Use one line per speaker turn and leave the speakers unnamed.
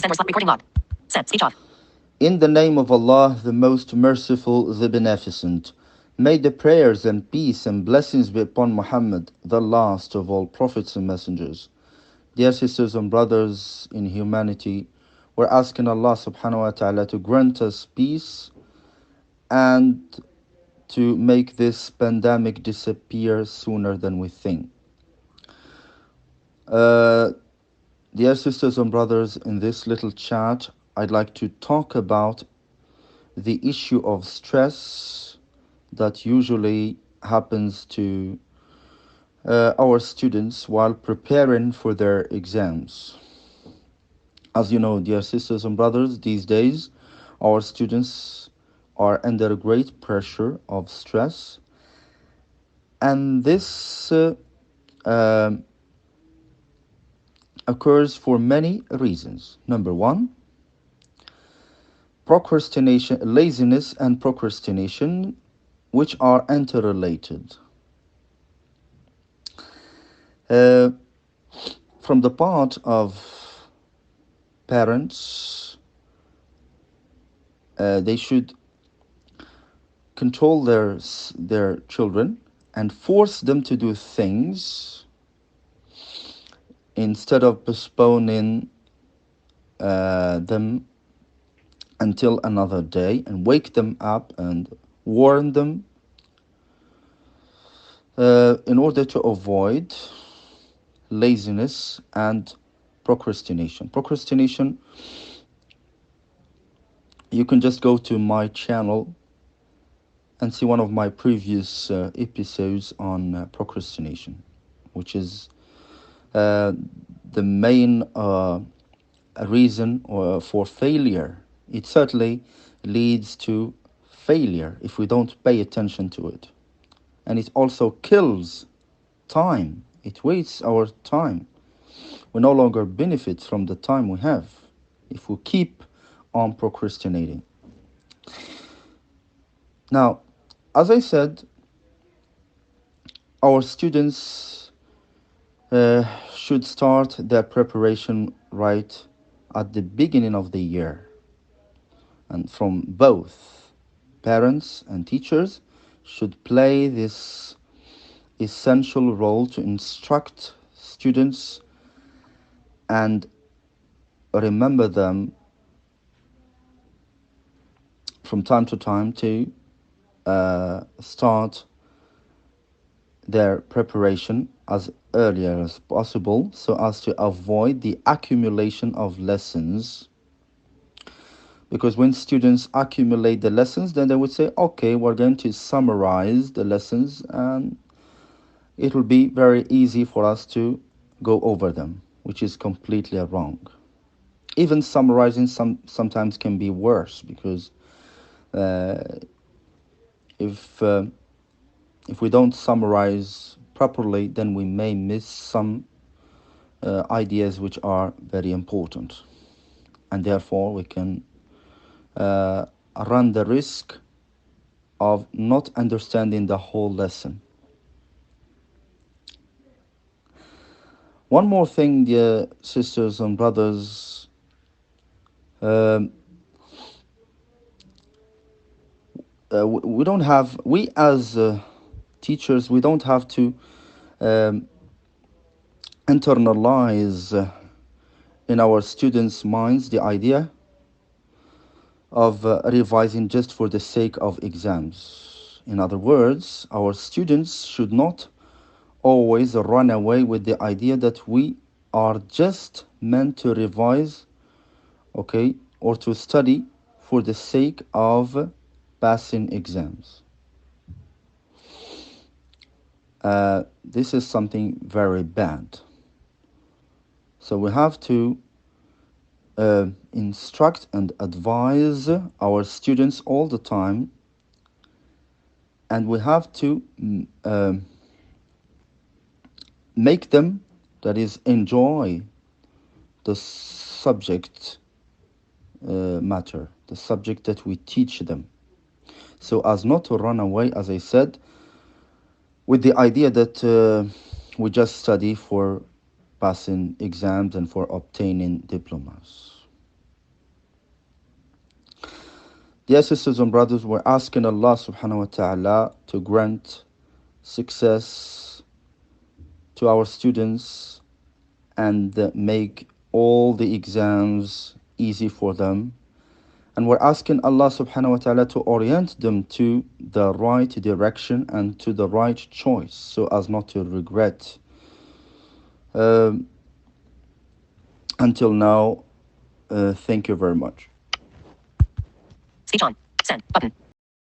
Send or slot recording log. Set. Speech off. In the name of Allah, the most merciful, the beneficent. May the prayers and peace and blessings be upon Muhammad, the last of all prophets and messengers. Dear sisters and brothers in humanity, we're asking Allah subhanahu wa ta'ala to grant us peace and to make this pandemic disappear sooner than we think. Dear sisters and brothers, in this little chat, I'd like to talk about the issue of stress that usually happens to our students while preparing for their exams. As you know, dear sisters and brothers, these days our students are under great pressure of stress, and this occurs for many reasons. Number one, procrastination, laziness and procrastination, which are interrelated. From the part of parents, they should control their children and force them to do things instead of postponing them until another day, and wake them up and warn them in order to avoid laziness and procrastination. Procrastination, you can just go to my channel and see one of my previous episodes on procrastination, which is the main reason for failure. It certainly leads to failure if we don't pay attention to it. And it also kills time. It wastes our time. We no longer benefit from the time we have if we keep on procrastinating. Now, as I said, our students should start their preparation right at the beginning of the year. And from both parents and teachers should play this essential role to instruct students and remember them from time to time to start their preparation as earlier as possible, so as to avoid the accumulation of lessons. Because when students accumulate the lessons, then they would say, okay, we're going to summarize the lessons, and it will be very easy for us to go over them, which is completely wrong. Even summarizing sometimes can be worse, because if we don't summarize properly, then we may miss some ideas which are very important, and therefore we can run the risk of not understanding the whole lesson. One more thing, dear sisters and brothers, we as teachers, we don't have to internalize in our students' minds the idea of revising just for the sake of exams. In other words, our students should not always run away with the idea that we are just meant to revise, okay, or to study for the sake of passing exams. This is something very bad. So we have to instruct and advise our students all the time, and we have to make them, that is, enjoy the subject matter, the subject that we teach them, so as not to run away, as I said, with the idea that we just study for passing exams and for obtaining diplomas. Yes, sisters and brothers, we're asking Allah subhanahu wa ta'ala to grant success to our students and make all the exams easy for them. And we're asking Allah subhanahu wa ta'ala to orient them to the right direction and to the right choice so as not to regret. Um, until now, thank you very much.
Speech on. Send button.